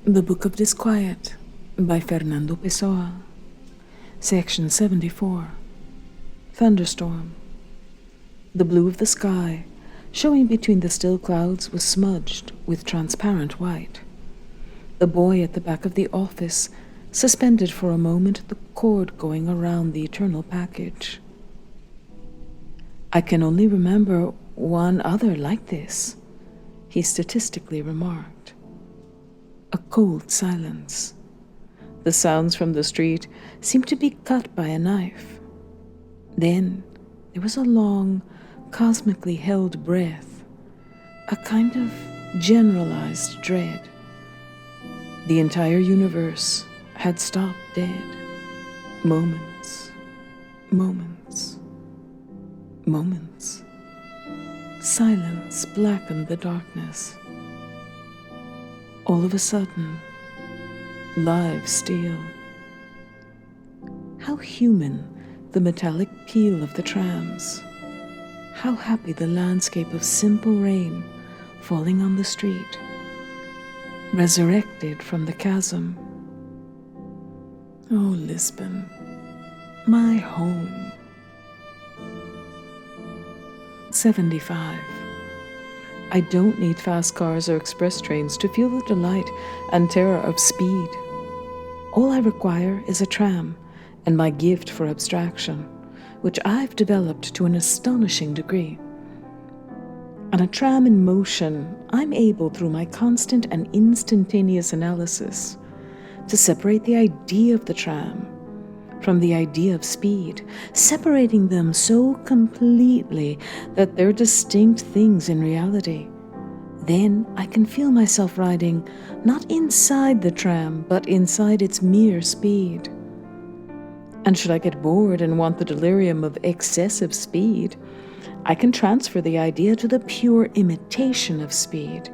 The Book of Disquiet by Fernando Pessoa. Section 74. Thunderstorm. The blue of the sky, showing between the still clouds, was smudged with transparent white. The boy at the back of the office suspended for a moment the cord going around the eternal package. "I can only remember one other like this," he statistically remarked. A cold silence. The sounds from the street seemed to be cut by a knife. Then there was a long, cosmically held breath, a kind of generalized dread. The entire universe had stopped dead. Moments, moments, moments. Silence blackened the darkness. All of a sudden, live steel. How human the metallic peal of the trams. How happy the landscape of simple rain falling on the street, resurrected from the chasm. Oh, Lisbon, my home. 75. I don't need fast cars or express trains to feel the delight and terror of speed. All I require is a tram and my gift for abstraction, which I've developed to an astonishing degree. On a tram in motion, I'm able, through my constant and instantaneous analysis, to separate the idea of the tram from the idea of speed, separating them so completely that they're distinct things in reality. Then I can feel myself riding not inside the tram, but inside its mere speed. And should I get bored and want the delirium of excessive speed, I can transfer the idea to the pure imitation of speed,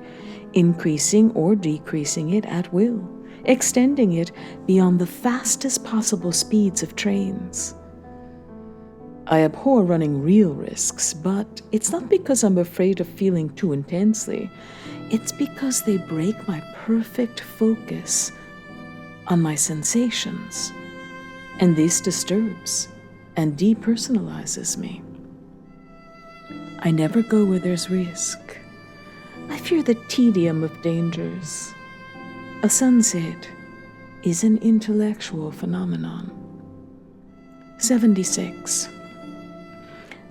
increasing or decreasing it at will, extending it beyond the fastest possible speeds of trains. I abhor running real risks, but it's not because I'm afraid of feeling too intensely. It's because they break my perfect focus on my sensations, and this disturbs and depersonalizes me. I never go where there's risk. I fear the tedium of dangers. A sunset is an intellectual phenomenon. 76.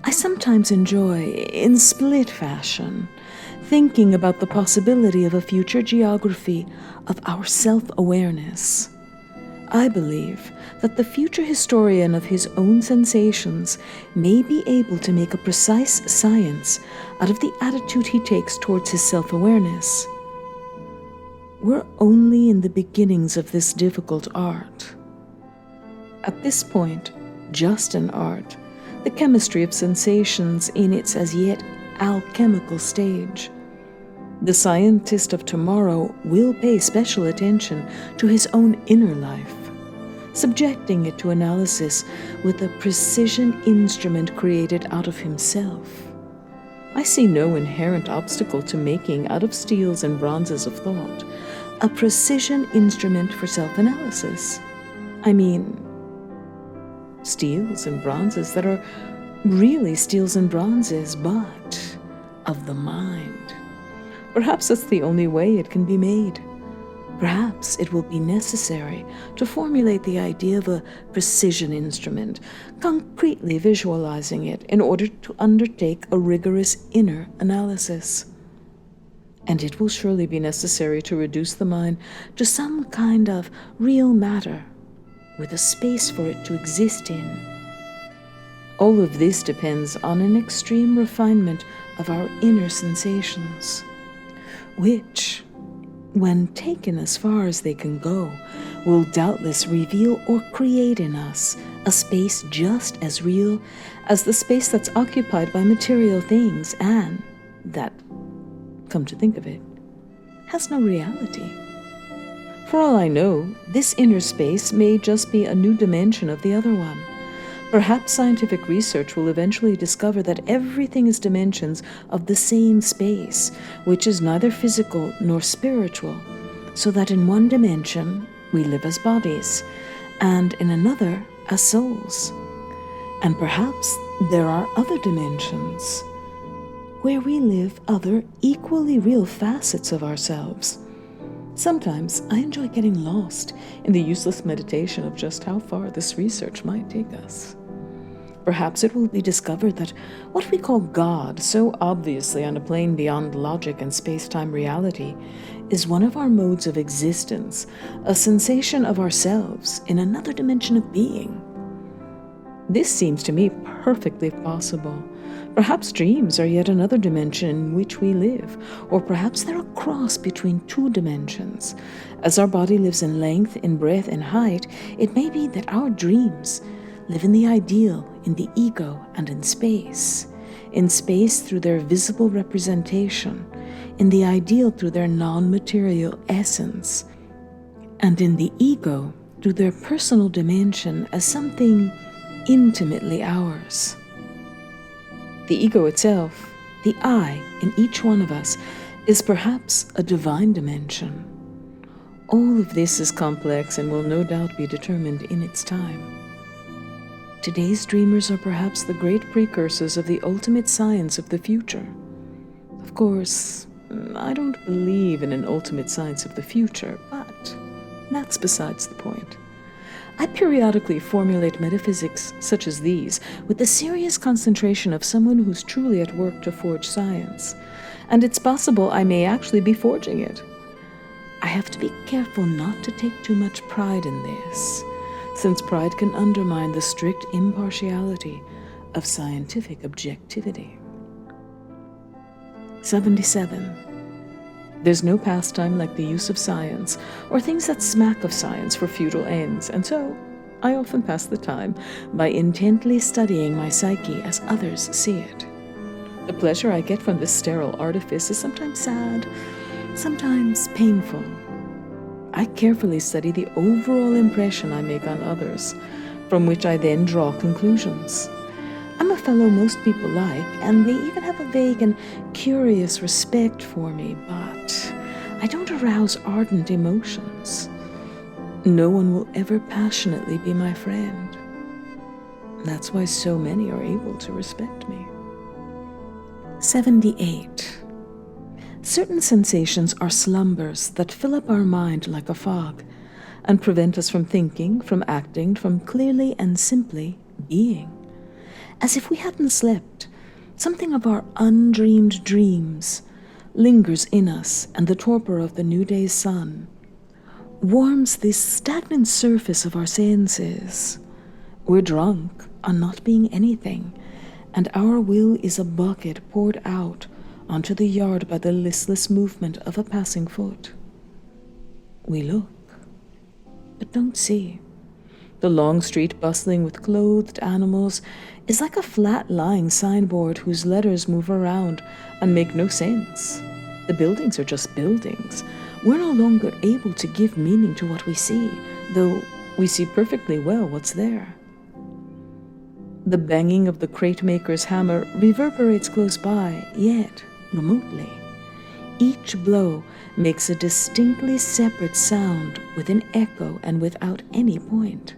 I sometimes enjoy, in split fashion, thinking about the possibility of a future geography of our self-awareness. I believe that the future historian of his own sensations may be able to make a precise science out of the attitude he takes towards his self-awareness. We're only in the beginnings of this difficult art. At this point, just an art, the chemistry of sensations in its as yet alchemical stage. The scientist of tomorrow will pay special attention to his own inner life, subjecting it to analysis with a precision instrument created out of himself. I see no inherent obstacle to making, out of steels and bronzes of thought, a precision instrument for self-analysis. I mean, steels and bronzes that are really steels and bronzes, but of the mind. Perhaps that's the only way it can be made. Perhaps it will be necessary to formulate the idea of a precision instrument, concretely visualizing it in order to undertake a rigorous inner analysis. And it will surely be necessary to reduce the mind to some kind of real matter, with a space for it to exist in. All of this depends on an extreme refinement of our inner sensations, which, when taken as far as they can go, will doubtless reveal or create in us a space just as real as the space that's occupied by material things and that, come to think of it, has no reality. For all I know, this inner space may just be a new dimension of the other one. Perhaps scientific research will eventually discover that everything is dimensions of the same space, which is neither physical nor spiritual, so that in one dimension we live as bodies, and in another as souls. And perhaps there are other dimensions where we live other equally real facets of ourselves. Sometimes I enjoy getting lost in the useless meditation of just how far this research might take us. Perhaps it will be discovered that what we call God, so obviously on a plane beyond logic and space-time reality, is one of our modes of existence, a sensation of ourselves in another dimension of being. This seems to me perfectly possible. Perhaps dreams are yet another dimension in which we live, or perhaps they're a cross between two dimensions. As our body lives in length, in breadth, and height, it may be that our dreams live in the ideal, in the ego, and in space. In space through their visible representation, in the ideal through their non-material essence, and in the ego through their personal dimension as something intimately ours. The ego itself, the I in each one of us, is perhaps a divine dimension. All of this is complex and will no doubt be determined in its time. Today's dreamers are perhaps the great precursors of the ultimate science of the future. Of course, I don't believe in an ultimate science of the future, but that's besides the point. I periodically formulate metaphysics such as these with the serious concentration of someone who's truly at work to forge science, and it's possible I may actually be forging it. I have to be careful not to take too much pride in this, since pride can undermine the strict impartiality of scientific objectivity. 77. There's no pastime like the use of science, or things that smack of science for futile ends, and so I often pass the time by intently studying my psyche as others see it. The pleasure I get from this sterile artifice is sometimes sad, sometimes painful. I carefully study the overall impression I make on others, from which I then draw conclusions. I'm a fellow most people like, and they even have a vague and curious respect for me, but I don't arouse ardent emotions. No one will ever passionately be my friend. That's why so many are able to respect me. 78. Certain sensations are slumbers that fill up our mind like a fog and prevent us from thinking, from acting, from clearly and simply being. As if we hadn't slept, something of our undreamed dreams lingers in us, and the torpor of the new day's sun warms the stagnant surface of our senses. We're drunk on not being anything, and our will is a bucket poured out onto the yard by the listless movement of a passing foot. We look, but don't see. The long street bustling with clothed animals is like a flat-lying signboard whose letters move around and make no sense. The buildings are just buildings. We're no longer able to give meaning to what we see, though we see perfectly well what's there. The banging of the crate maker's hammer reverberates close by, yet remotely. Each blow makes a distinctly separate sound with an echo and without any point.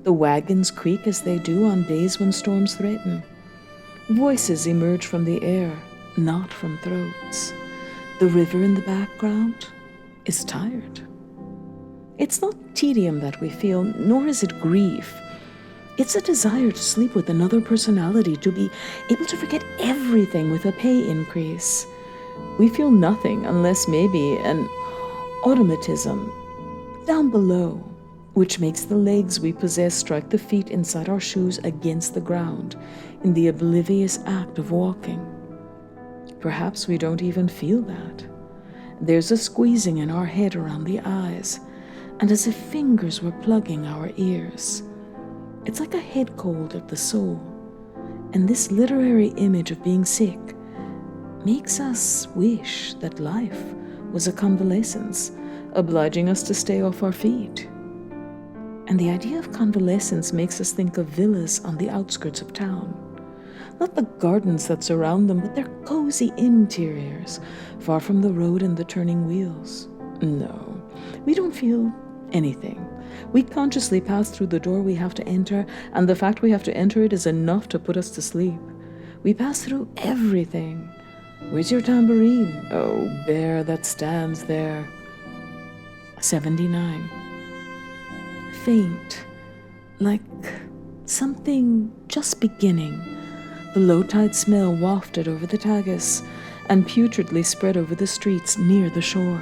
The wagons creak as they do on days when storms threaten. Voices emerge from the air, not from throats. The river in the background is tired. It's not tedium that we feel, nor is it grief. It's a desire to sleep with another personality, to be able to forget everything with a pay increase. We feel nothing unless maybe an automatism down below, which makes the legs we possess strike the feet inside our shoes against the ground in the oblivious act of walking. Perhaps we don't even feel that. There's a squeezing in our head around the eyes, and as if fingers were plugging our ears. It's like a head cold of the soul, and this literary image of being sick makes us wish that life was a convalescence, obliging us to stay off our feet. And the idea of convalescence makes us think of villas on the outskirts of town. Not the gardens that surround them, but their cozy interiors, far from the road and the turning wheels. No, we don't feel anything. We consciously pass through the door we have to enter, and the fact we have to enter it is enough to put us to sleep. We pass through everything. Where's your tambourine? Oh, bear that stands there. 79. Faint, like something just beginning. The low-tide smell wafted over the Tagus and putridly spread over the streets near the shore.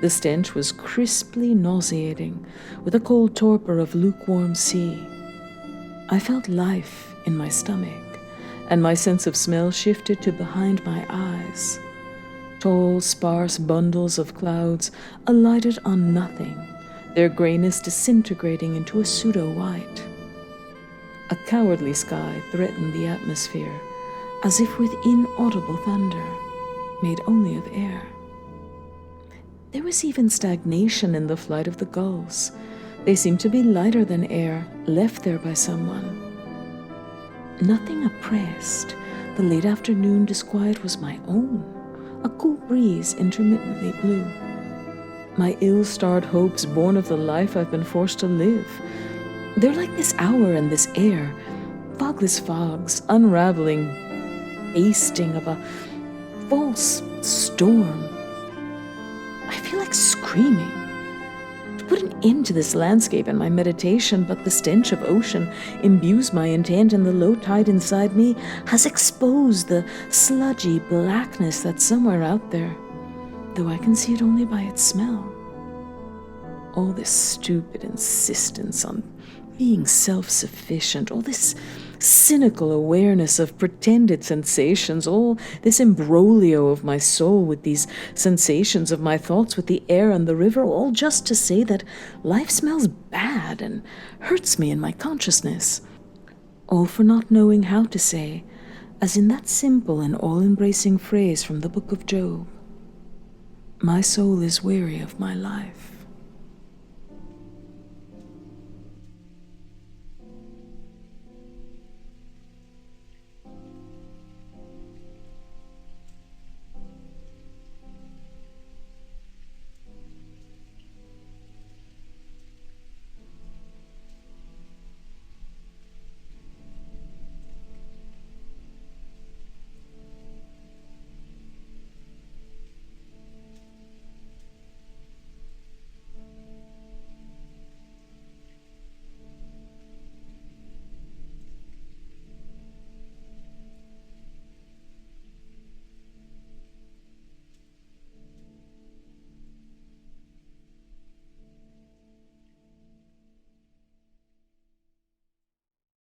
The stench was crisply nauseating, with a cold torpor of lukewarm sea. I felt life in my stomach, and my sense of smell shifted to behind my eyes. Tall, sparse bundles of clouds alighted on nothing, their grayness disintegrating into a pseudo-white. A cowardly sky threatened the atmosphere, as if with inaudible thunder, made only of air. There was even stagnation in the flight of the gulls. They seemed to be lighter than air, left there by someone. Nothing oppressed. The late afternoon disquiet was my own. A cool breeze intermittently blew. My ill-starred hopes born of the life I've been forced to live. They're like this hour and this air, fogless fogs, unraveling, basting of a false storm. I feel like screaming to put an end to this landscape and my meditation, but the stench of ocean imbues my intent, and the low tide inside me has exposed the sludgy blackness that's somewhere out there, though I can see it only by its smell. All this stupid insistence on being self-sufficient, all this cynical awareness of pretended sensations, all this imbroglio of my soul with these sensations of my thoughts, with the air and the river, all just to say that life smells bad and hurts me in my consciousness. All for not knowing how to say, as in that simple and all-embracing phrase from the book of Job, "My soul is weary of my life."